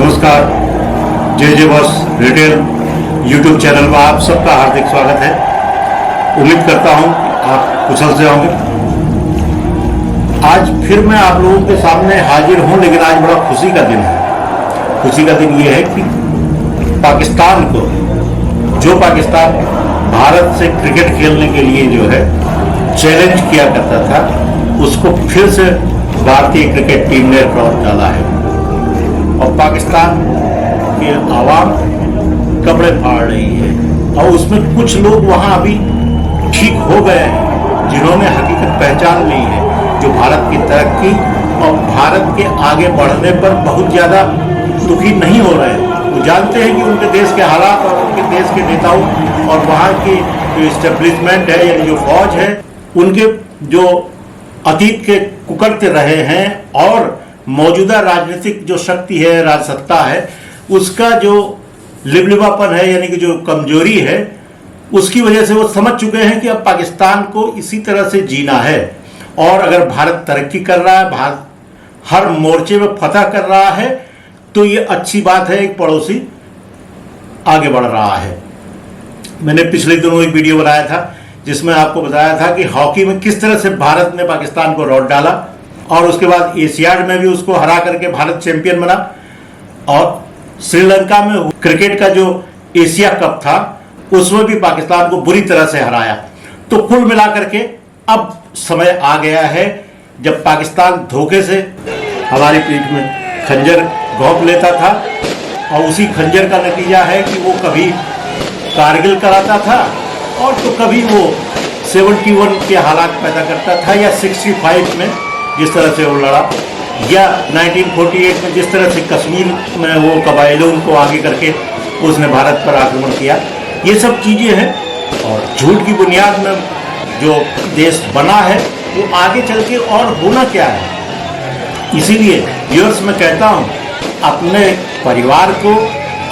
नमस्कार। जे verse retail YouTube channel में आप सबका हार्दिक स्वागत है। उम्मीद करता हूं कि आप कुशल से होंगे। आज फिर मैं आप लोगों के सामने हाजिर हूं, लेकिन आज बड़ा खुशी का दिन है। खुशी का दिन ये है कि पाकिस्तान को, जो पाकिस्तान भारत से क्रिकेट खेलने के लिए जो है चैलेंज किया करता था, उसको फिर से भारतीय क्रिकेट टीम ने रिकॉर्ड डाला है। और पाकिस्तान के आवाम कपड़े फाड़ रही है और उसमें कुछ लोग वहाँ अभी ठीक हो गए हैं, जिन्होंने हकीकत पहचान ली है, जो भारत की तरक्की और भारत के आगे बढ़ने पर बहुत ज़्यादा दुखी नहीं हो रहे हैं। वो जानते हैं कि उनके देश के हालात और उनके देश के नेताओं और वहाँ की जो इस्टेब्लिशमेंट है, यानी जो फौज है, उनके जो अतीत के कुकर्ते रहे हैं और मौजूदा राजनीतिक जो शक्ति है, राजसत्ता है, उसका जो लिबलिबापन है, यानी कि जो कमजोरी है, उसकी वजह से वो समझ चुके हैं कि अब पाकिस्तान को इसी तरह से जीना है। और अगर भारत तरक्की कर रहा है, भारत हर मोर्चे में फतह कर रहा है, तो ये अच्छी बात है, एक पड़ोसी आगे बढ़ रहा है। मैंने पिछले दिनों एक वीडियो बनाया था जिसमें आपको बताया था कि हॉकी में किस तरह से भारत ने पाकिस्तान को रौंद डाला और उसके बाद एशियाड में भी उसको हरा करके भारत चैंपियन बना। और श्रीलंका में क्रिकेट का जो एशिया कप था, उसमें भी पाकिस्तान को बुरी तरह से हराया। तो कुल मिलाकर के अब समय आ गया है जब पाकिस्तान धोखे से हमारी पीठ में खंजर घोंप लेता था, और उसी खंजर का नतीजा है कि वो कभी कारगिल कराता था और तो कभी वो 71 के हालात पैदा करता था, या 65 में जिस तरह से वो लड़ा, या 1948 में जिस तरह से कश्मीर में वो कबायलों को आगे करके उसने भारत पर आक्रमण किया। ये सब चीज़ें हैं और झूठ की बुनियाद में जो देश बना है वो आगे चल के और होना क्या है। इसीलिए व्यूअर्स मैं कहता हूँ, अपने परिवार को,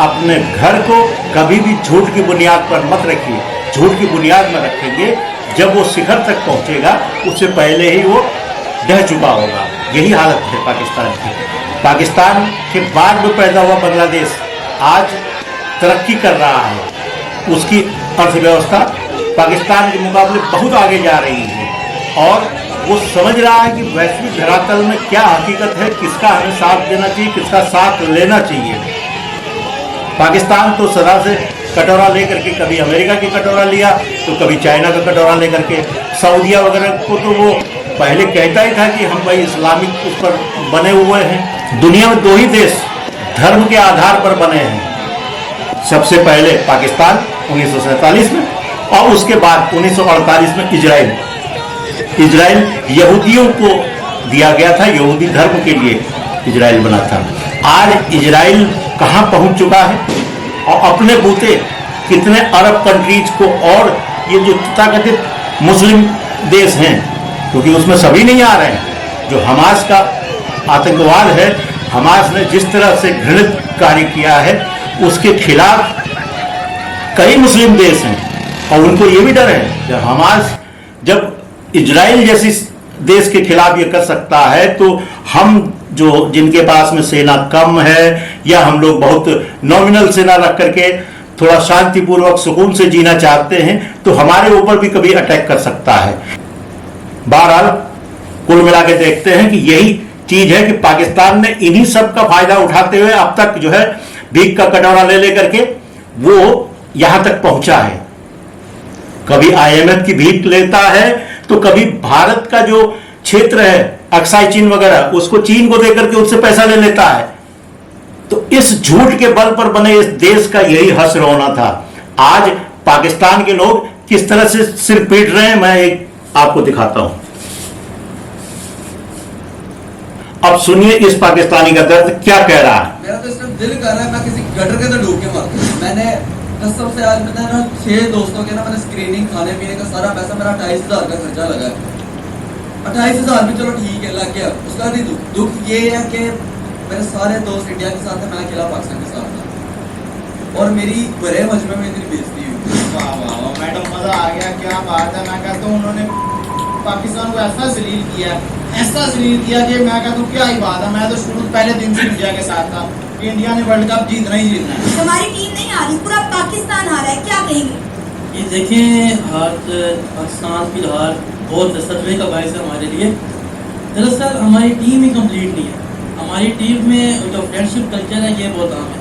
अपने घर को कभी भी झूठ की बुनियाद पर मत रखिए। झूठ की बुनियाद में रखेंगे, जब वो शिखर तक पहुँचेगा उससे पहले ही वो ढह चुका होगा। यही हालत है पाकिस्तान की। पाकिस्तान के बाद में पैदा हुआ बांग्लादेश आज तरक्की कर रहा है। उसकी अर्थव्यवस्था पाकिस्तान के मुकाबले बहुत आगे जा रही है और वो समझ रहा है कि वैश्विक धरातल में क्या हकीकत है, किसका हमें साथ देना चाहिए, किसका साथ लेना चाहिए। पाकिस्तान तो सदा से कटोरा लेकर के, कभी अमेरिका की कटोरा लिया तो कभी चाइना का कटोरा लेकर के, सऊदिया वगैरह को तो वो पहले कहता ही था कि हम भाई इस्लामिक उस पर बने हुए हैं। दुनिया में दो ही देश धर्म के आधार पर बने हैं, सबसे पहले पाकिस्तान 1947 में और उसके बाद 1948 में इजराइल। इजराइल यहूदियों को दिया गया था, यहूदी धर्म के लिए इजराइल बना था। आज इजराइल कहाँ पहुँच चुका है और अपने बूते कितने अरब कंट्रीज को, और ये जो तथाकथित मुस्लिम देश हैं, क्योंकि उसमें सभी नहीं आ रहे हैं, जो हमास का आतंकवाद है, हमास ने जिस तरह से घृणित कार्य किया है उसके खिलाफ कई मुस्लिम देश हैं। और उनको ये भी डर है कि हमास जब इजराइल जैसी देश के खिलाफ ये कर सकता है, तो हम जो जिनके पास में सेना कम है, या हम लोग बहुत नॉमिनल सेना रख करके थोड़ा शांतिपूर्वक सुकून से जीना चाहते हैं, तो हमारे ऊपर भी कभी अटैक कर सकता है। बहरहाल कुल मिला के देखते हैं कि यही चीज है कि पाकिस्तान ने इन्हीं सब का फायदा उठाते हुए अब तक जो है भीख का कटोरा ले लेकर के वो यहां तक पहुंचा है। कभी IMF की भीख लेता है, तो कभी भारत का जो क्षेत्र है अक्साई चीन वगैरह, उसको चीन को देकर के उससे पैसा ले लेता है। तो इस झूठ के बल पर बने इस देश का यही हश्र होना था। आज पाकिस्तान के लोग किस तरह से सिर पीट रहे हैं, मैं एक आपको दिखाता हूं। अब सुनिए इस पाकिस्तानी का दर्द क्या कह रहा है। मेरा तो सिर्फ दिल कर रहा है मैं किसी गटर के अंदर डूब के मर जाऊं। मैंने कसम से आज मैंने ना 6 दोस्तों के ना मैंने स्क्रीनिंग, खाने पीने का सारा पैसा मेरा 28,000 का खर्चा लगा है। 28,000 भी चलो ठीक है लग गया, उसका नहीं दुख ये है कि मेरे सारे दोस्त इंडिया के साथ है, मैं अकेला पाकिस्तान के साथ था और मेरी बड़े मजमे में इतनी बेइज्जती हुई। वाह वाह वाह मैडम, मजा आ गया, क्या बात है। मैं कहता हूँ उन्होंने पाकिस्तान को ऐसा जलील किया कि मैं कहता हूँ क्या ही बात है। मैं तो शुरू पहले दिन से इंडिया के साथ था, कि इंडिया ने वर्ल्ड कप जीतना ही जीतना है। हमारी टीम नहीं हारी, पूरा पाकिस्तान हारा है, क्या कहेंगे? ये देखें, पाकिस्तान की हार बहुत सदमे का बायस है हमारे लिए। दरअसल हमारी टीम ही कंप्लीट नहीं है। हमारी टीम में जो फ्रेंडशिप कल्चर है ये बहुत आम है।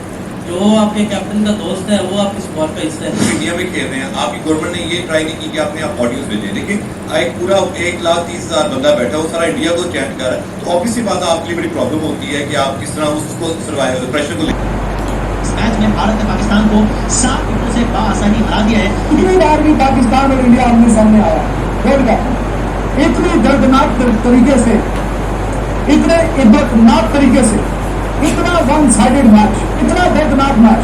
जो आपके कैप्टन का दोस्त है वो आपके स्क्वाड का हिस्सा है। इंडिया में खेल रहे हैं, आपकी गवर्नमेंट ने ये ट्राई नहीं की कि आपने आप ऑडियंस भेजे। देखिए एक पूरा 1,30,000 बंदा बैठा है, वो सारा इंडिया को चैट कर रहा है, तो ऑब्वियसली बात है आपके लिए बड़ी प्रॉब्लम होती है कि आप किस तरह उसको सर्वाइव प्रेशर को ले। इस मैच में भारत ने पाकिस्तान को 7 विकेटों से बाआसानी हरा दिया है। कितनी बार भी पाकिस्तान और इंडिया आमने सामने आया वर्ल्ड कप, इतनी दर्दनाक तरीके से, इतने दर्दनाक तरीके से, इतना वन साइडेड मैच, इतना दर्दनाक मैच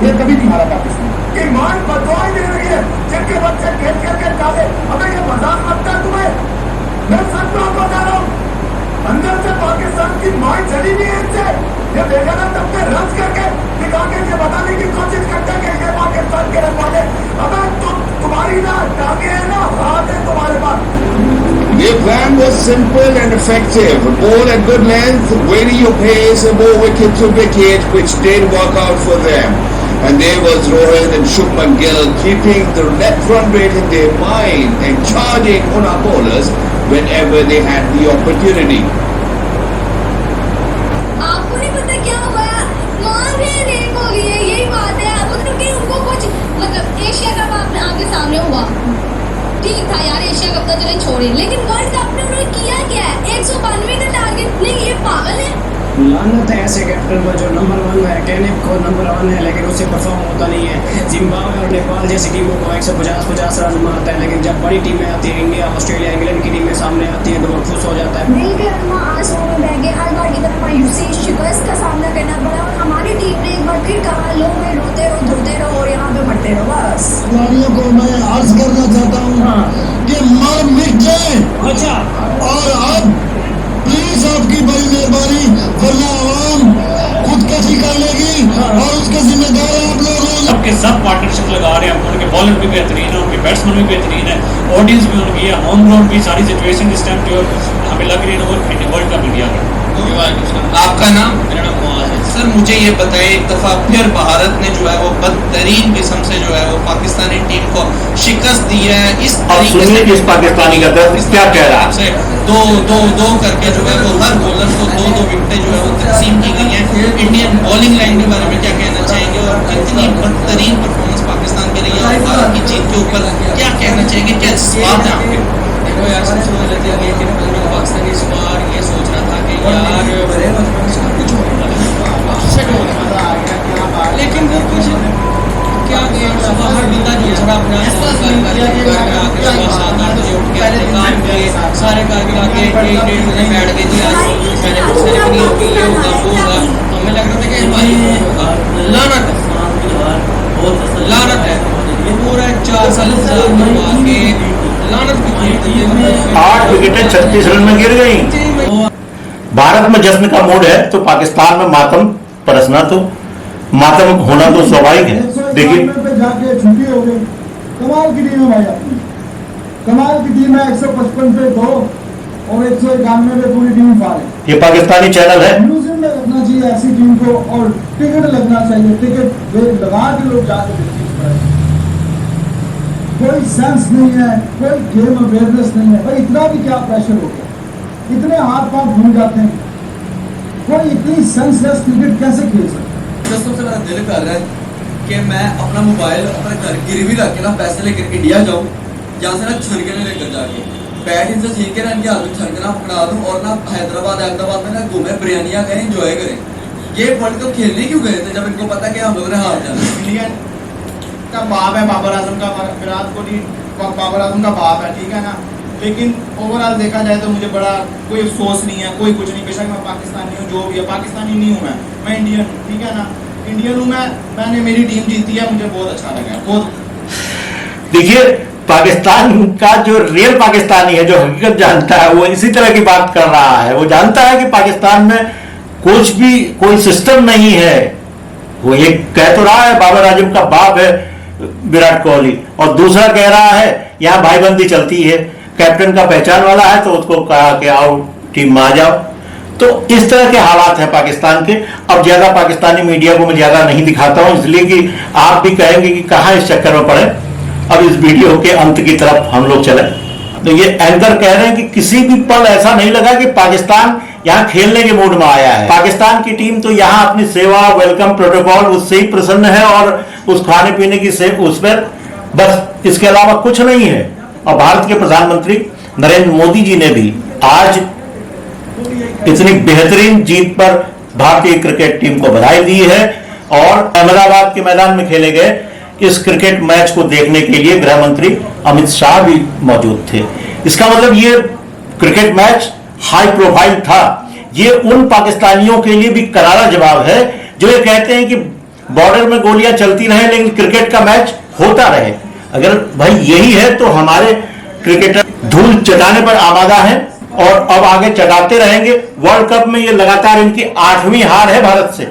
ये कभी नहीं हारा पाकिस्तान। कि मान बदवाई दे रही है जिनके बच्चे खेल खेल के डाले। अबे ये मजाक लगता है तुम्हें? मैं सच में आपको बता रहा हूँ, अंदर से पाकिस्तान की माँ चली नहीं है इनसे। ये देखा ना तब से रच करके दिखा के ये बताने की कोशिश करते हैं कि ये पाकिस्तान के रन वाले। अबे तुम्हारी ना टांगे है ना हाथ है तुम्हारे पास। Their plan was simple and effective. Ball at good length, vary your pace and more wicket to wicket, which did work out for them. And there was Rohit and Shubman Gill keeping the net run rate in their mind and charging on our bowlers whenever they had the opportunity. आपको नहीं पता क्या हुआ? मार रहे rate हो गई है, यही बात है। मतलब कि उनको कुछ एशिया कप आपके सामने हुआ, ठीक था यार, एशिया कप तो चले छोड़े, लेकिन वर्ल्ड कप में उन्होंने किया क्या है? 192 का टारगेट। नहीं, ये पागल है। लानत है ऐसे कैप्टन पर जो नंबर 1 है, कहने को नंबर 1 है लेकिन उससे परफॉर्म होता नहीं है। जिम्बाब्वे और नेपाल जैसी टीमों को 150 रन मारता है, लेकिन जब बड़ी टीमें आती है, इंडिया, ऑस्ट्रेलिया, इंग्लैंड की टीमें सामने आती है तो वो खुश हो जाता है। दिल के अरमा आंसू में बह गए। हर बार की तरह मायूसी, शिकस्त का सामना करना पड़ा और हमारी टीम ने एक बार फिर कहा, लो मैं रोते रहो, धोते रहो और यहाँ पे मरते रहो बस। खिलाड़ियों को मैं अर्ज करना चाहता हूँ कि मर मिट जाए। अच्छा, और अब प्लीज आपकी बड़ी मेहरबानी, वरना आवाम खुदकशी कर लेगी और उसके जिम्मेदार आप लोग हो। सबके सब पार्टनरशिप लगा रहे हैं, उनके बॉलर भी बेहतरीन है, उनके बैट्समैन भी बेहतरीन है, ऑडियंस भी उनकी है, होम ग्राउंड भी, सारी सिचुएशन इस टाइम जो हमें लग रही है वो वर्ल्ड कप इंडिया का। आपका नाम? मेरा नाम मुआज है। सर मुझे ये बताइए, एक दफा फिर भारत ने जो है वो बदतरीन किस्म से जो है वो पाकिस्तानी टीम को शिकस्त दी है। इस तरीके से इस पाकिस्तानी का दर्द क्या कह रहा है? दो करके जो है वो हर बॉलर को 2 विकेटें जो है वो तकसीम की गई हैं। इंडियन बॉलिंग लाइन के बारे में क्या कहना चाहेंगे और कितनी बदतरीन परफॉर्मेंस पाकिस्तान की रही है और भारत की जीत के ऊपर क्या कहना चाहेंगे, क्या जज्बात है आपके? देखो यार, सबसे समझ लेते हैं कि पूरा पाकिस्तानी स्क्वाड ये सोच रहा था कि यार कुछ होगा, लेकिन वो कुछ क्या सुबह हर बंदा जो है अपना काम किए, सारे करके आके 1-1.5 बजे बैठ गए थे। आज मैंने कुछ सेरेमनी होगी, ये होगा वो होगा, तो हमें लग रहा था कि लानत है, लानत है। ये पूरा 4 साल करवा के लानत की 8 विकेटें 36 रन में गिर गई। भारत में जश्न का मूड है तो पाकिस्तान में मातम परसना तो मातम होना तो स्वाभाविक है। देखिए जाके छुट्टी हो गई। कमाल की टीम है भाई अपनी, कमाल की टीम है। 155 पे 2 और 191 पे पूरी टीम फार है। ये पाकिस्तानी चैनल है। म्यूजियम में रखना चाहिए ऐसी टीम को और टिकट लगना चाहिए। टिकट लगा के लोग जाके देखिए। कोई सेंस नहीं है, कोई गेम अवेयरनेस नहीं है भाई। इतना भी क्या प्रेशर हो गया, इतने हाथ पांव भूल जाते हैं। कोई इतनी सेंसलेस क्रिकेट कैसे खेल सकता है? कसम से मेरा दिल कर रहा है कि मैं अपना मोबाइल अपने घर गिरवी रख के ना पैसे लेकर इंडिया जाऊँ, जहाँ से ना छनके लेकर जाके बैट इनसे छीन के ना इनके हाथ में छनकना पकड़ा दूँ और ना अहमदाबाद में ना घूमे, बिरयानियाँ करें, इंजॉय करें। ये वर्ल्ड कप खेलने क्यों गए थे जब इनको पता कि हम लोग ने हार जाना? इंडियन का बाप है बाबर आजम का, विराट कोहली बाबर आजम का बाप है, ठीक है ना। लेकिन ओवरऑल देखा जाए तो मुझे बड़ा कोई अफसोस नहीं है, कोई कुछ नहीं। बेशक मैं पाकिस्तानी हूँ, जो भी है, पाकिस्तानी नहीं हूँ मैं इंडियन हूँ, ठीक है ना। इंडियन हूँ मैंने मेरी टीम जीती है, मुझे बहुत अच्छा लगा बहुत। देखिए पाकिस्तान का जो रियल पाकिस्तानी है, जो हकीकत जानता है, वो इसी तरह की बात कर रहा है। वो जानता है कि पाकिस्तान में कुछ भी कोई सिस्टम नहीं है। वो ये कह तो रहा है बाबर आजम का बाप है विराट कोहली, और दूसरा कह रहा है यहाँ भाईबंदी चलती है, कैप्टन का पहचान वाला है तो उसको कहा कि आओ टीम में आ जाओ। तो इस तरह के हालात हैं पाकिस्तान के। अब ज्यादा पाकिस्तानी मीडिया को मैं ज्यादा नहीं दिखाता हूं, इसलिए कि आप भी कहेंगे कि कहां इस चक्कर में पड़े। अब इस वीडियो के अंत की तरफ हम लोग चले। तो ये एंकर कह रहे हैं कि किसी भी पल ऐसा नहीं लगा कि पाकिस्तान यहां खेलने के मूड में आया है। पाकिस्तान की टीम तो यहां अपनी सेवा, वेलकम प्रोटोकॉल उससे ही प्रसन्न है और उस खाने पीने की उस पर, बस इसके अलावा कुछ नहीं है। और भारत के प्रधानमंत्री नरेंद्र मोदी जी ने भी आज इतनी बेहतरीन जीत पर भारतीय क्रिकेट टीम को बधाई दी है और अहमदाबाद के मैदान में खेले गए इस क्रिकेट मैच को देखने के लिए गृह मंत्री अमित शाह भी मौजूद थे। इसका मतलब ये क्रिकेट मैच हाई प्रोफाइल था। ये उन पाकिस्तानियों के लिए भी करारा जवाब है जो ये कहते हैं कि बॉर्डर में गोलियां चलती रहें लेकिन क्रिकेट का मैच होता रहे। अगर भाई यही है तो हमारे क्रिकेटर धूल चटाने पर आमादा है और अब आगे चटाते रहेंगे। वर्ल्ड कप में ये लगातार इनकी 8वीं हार है भारत से।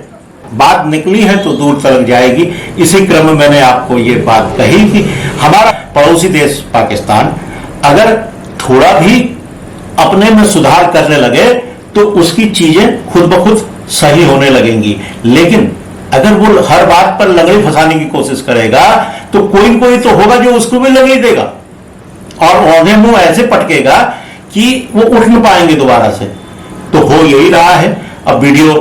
बात निकली है तो दूर तक जाएगी। इसी क्रम में मैंने आपको ये बात कही कि हमारा पड़ोसी देश पाकिस्तान अगर थोड़ा भी अपने में सुधार करने लगे तो उसकी चीजें खुद ब खुद सही होने लगेंगी। लेकिन अगर वो हर बात पर लगड़ी फंसाने की कोशिश करेगा तो कोई न कोई तो होगा जो उसको भी लगड़ी देगा और औंधे मुंह ऐसे पटकेगा कि वो उठ न पाएंगे दोबारा से। तो हो यही रहा है। अब वीडियो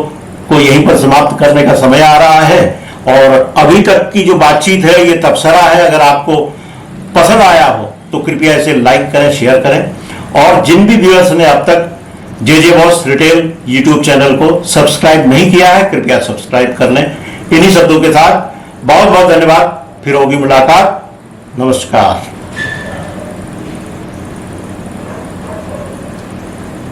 को यहीं पर समाप्त करने का समय आ रहा है और अभी तक की जो बातचीत है ये तबसरा है। अगर आपको पसंद आया हो तो कृपया इसे लाइक करें, शेयर करें और जिन भी व्यूअर्स ने अब तक जे बॉस रिटेल यूट्यूब चैनल को सब्सक्राइब नहीं किया है कृपया सब्सक्राइब कर लें। इन्हीं शब्दों के साथ बहुत बहुत धन्यवाद। फिर होगी मुलाकात। नमस्कार।